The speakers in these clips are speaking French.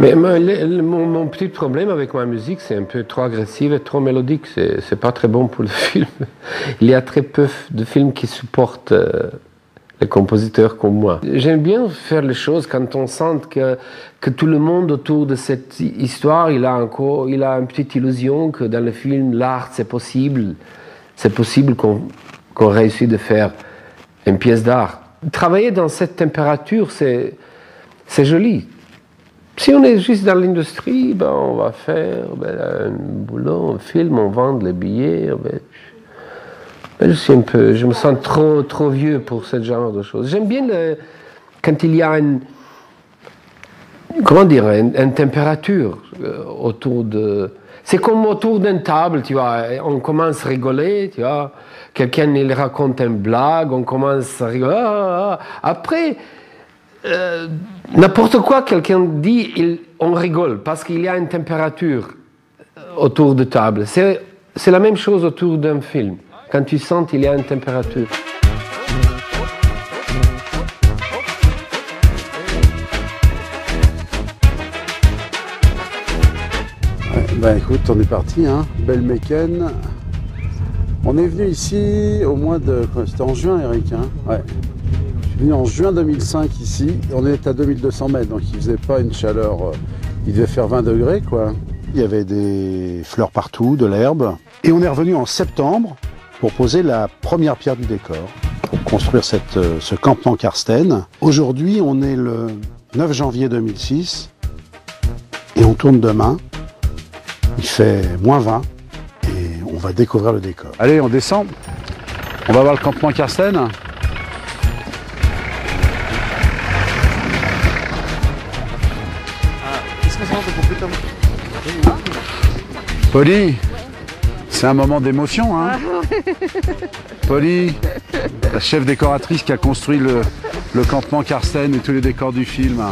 Mais mon petit problème avec ma musique, c'est un peu trop agressif et trop mélodique. C'est pas très bon pour le film. Il y a très peu de films qui supportent les compositeurs comme moi. J'aime bien faire les choses quand on sent que tout le monde autour de cette histoire, il a une petite illusion que dans le film, l'art, c'est possible. C'est possible qu'on réussisse de faire une pièce d'art. Travailler dans cette température, c'est joli. Si on est juste dans l'industrie, ben on va faire un boulot, un film, on vend les billets. Je me sens trop vieux pour ce genre de choses. J'aime bien quand il y a une température autour de... C'est comme autour d'une table, tu vois. On commence à rigoler, tu vois. Quelqu'un il raconte une blague, on commence à rigoler. Après... n'importe quoi quelqu'un dit, on rigole parce qu'il y a une température autour de table. C'est la même chose autour d'un film. Quand tu sens qu'il y a une température. Ouais, écoute, on est parti, hein. Belmeken. On est venu ici au mois de... C'était en juin, Eric, hein. Ouais. Venu en juin 2005 ici, on est à 2200 mètres, donc il faisait pas une chaleur, il devait faire 20 degrés quoi. Il y avait des fleurs partout, de l'herbe. Et on est revenu en septembre pour poser la première pierre du décor, pour construire ce campement Karsten. Aujourd'hui, on est le 9 janvier 2006 et on tourne demain. Il fait -20 et on va découvrir le décor. Allez, on descend, on va voir le campement Karsten. Polly, c'est un moment d'émotion, hein. Polly, la chef décoratrice qui a construit le campement Karsten et tous les décors du film.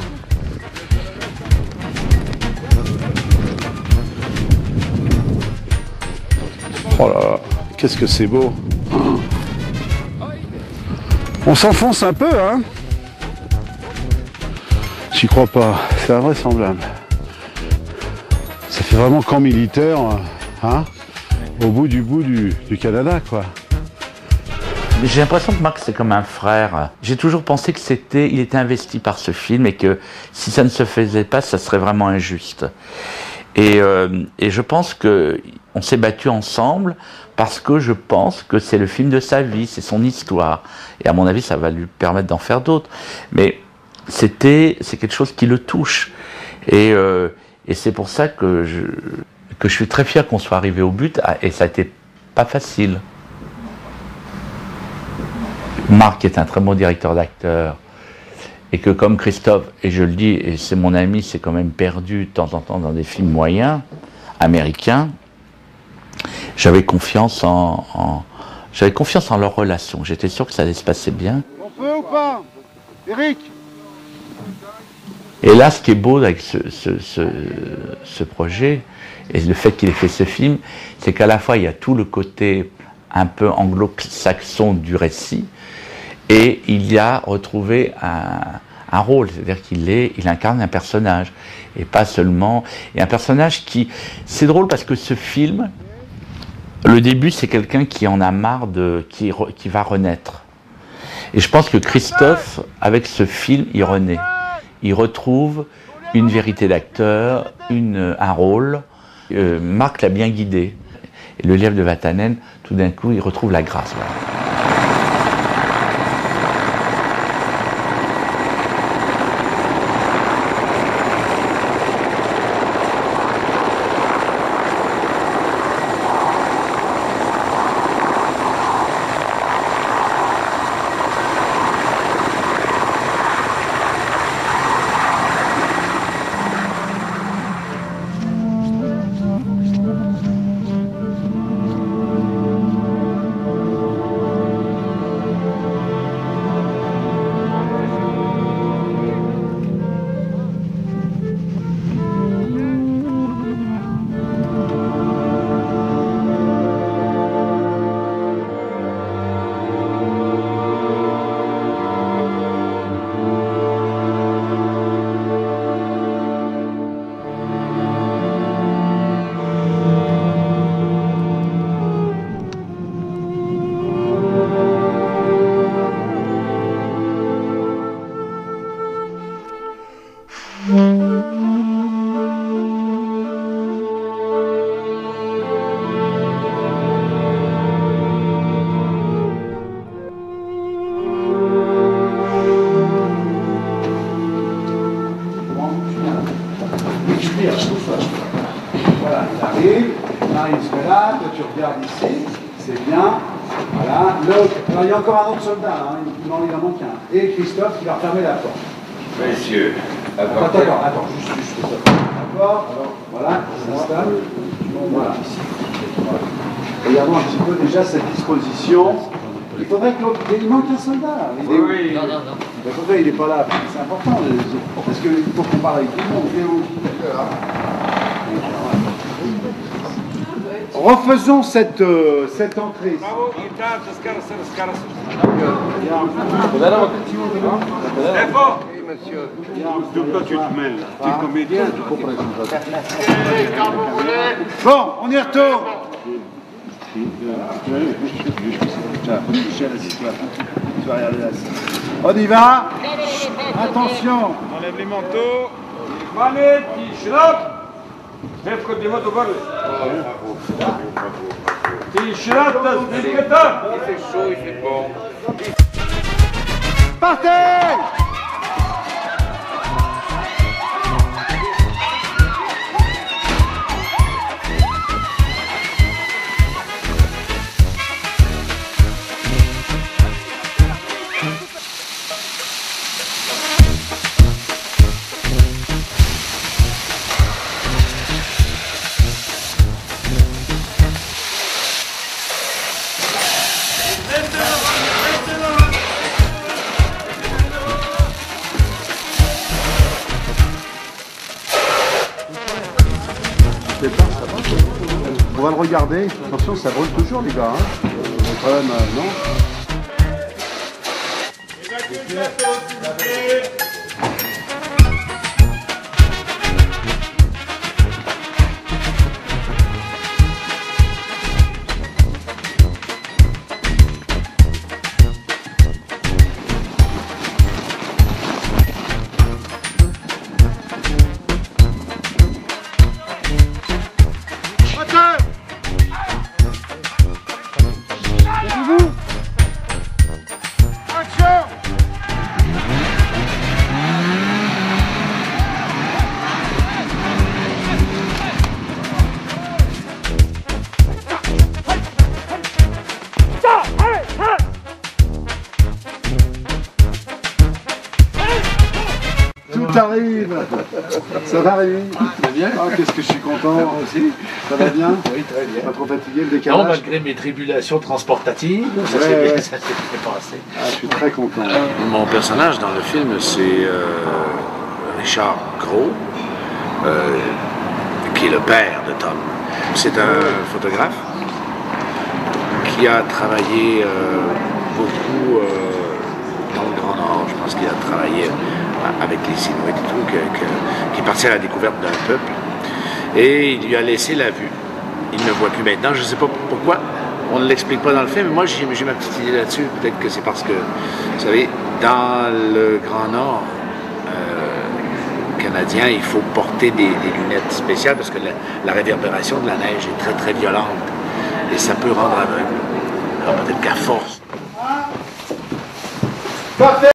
Oh là là, qu'est-ce que c'est beau. On s'enfonce un peu, hein. J'y crois pas, c'est invraisemblable. Ça fait vraiment camp militaire, hein, au bout du Canada, quoi. J'ai l'impression que Marc, c'est comme un frère. J'ai toujours pensé que il était investi par ce film et que si ça ne se faisait pas, ça serait vraiment injuste. Et je pense qu'on s'est battu ensemble parce que je pense que c'est le film de sa vie, c'est son histoire. Et à mon avis, ça va lui permettre d'en faire d'autres. Mais c'est quelque chose qui le touche. Et c'est pour ça que je suis très fier qu'on soit arrivé au but, et ça n'a été pas facile. Marc est un très bon directeur d'acteur, et que comme Christophe, et je le dis, et c'est mon ami, c'est quand même perdu de temps en temps dans des films moyens, américains, j'avais confiance j'avais confiance en leur relation, j'étais sûr que ça allait se passer bien. On peut ou pas, Eric? Et là, ce qui est beau avec ce projet, et le fait qu'il ait fait ce film, c'est qu'à la fois, il y a tout le côté un peu anglo-saxon du récit, et il y a retrouvé un rôle, c'est-à-dire qu'il incarne un personnage, et pas seulement... Et un personnage qui... C'est drôle parce que ce film, le début, c'est quelqu'un qui en a marre qui va renaître. Et je pense que Christophe, avec ce film, il renaît. Il retrouve une vérité d'acteur, un rôle. Marc l'a bien guidé. Et le lièvre de Vatanen, tout d'un coup, il retrouve la grâce. Voilà. Voilà, il arrive, Marine se met là, toi tu regardes ici, c'est bien. Voilà, l'autre, alors il y a encore un autre soldat, hein, il en manque un. Et Christophe qui va refermer la porte. Messieurs, Attends, juste ça. D'accord, alors voilà, il s'installe. Voilà. Regardons un petit peu déjà cette disposition. Il faudrait que l'autre. Il manque un soldat. Il est oui. Non. Il n'est pas là. C'est important. Parce qu'il faut qu'on parle avec tout le monde. Refaisons cette entrée. Bon, on y retourne. On y va. Attention. On enlève les manteaux. Manet, t-shirt. Lève côté moto par t-shirt, Il fait chaud, il fait bon. Partez. On va le regarder. Attention, ça brûle toujours, les gars. Hein. Quand même, non. Tout arrive. Ça va, Rémi? Très bien. Ah, qu'est-ce que je suis content. Moi aussi. Ça va bien? Oui, très bien. Pas trop fatigué, le décalage? Non, malgré mes tribulations transportatives, ça Ouais, s'est bien, ouais. ça s'est bien passé. Ah, je suis très content. Mon personnage dans le film, c'est Richard Gros, qui est le père de Tom. C'est un photographe qui a travaillé beaucoup dans le Grand Nord. Je pense qu'il a travaillé avec les Inuits et tout, qui est parti à la découverte d'un peuple. Et il lui a laissé la vue. Il ne voit plus maintenant. Je ne sais pas pourquoi. On ne l'explique pas dans le film, mais moi j'ai ma petite idée là-dessus. Peut-être que c'est parce que, vous savez, dans le Grand Nord canadien, il faut porter des lunettes spéciales parce que la réverbération de la neige est très très violente et ça peut rendre aveugle. Alors peut-être qu'à force. Parfait.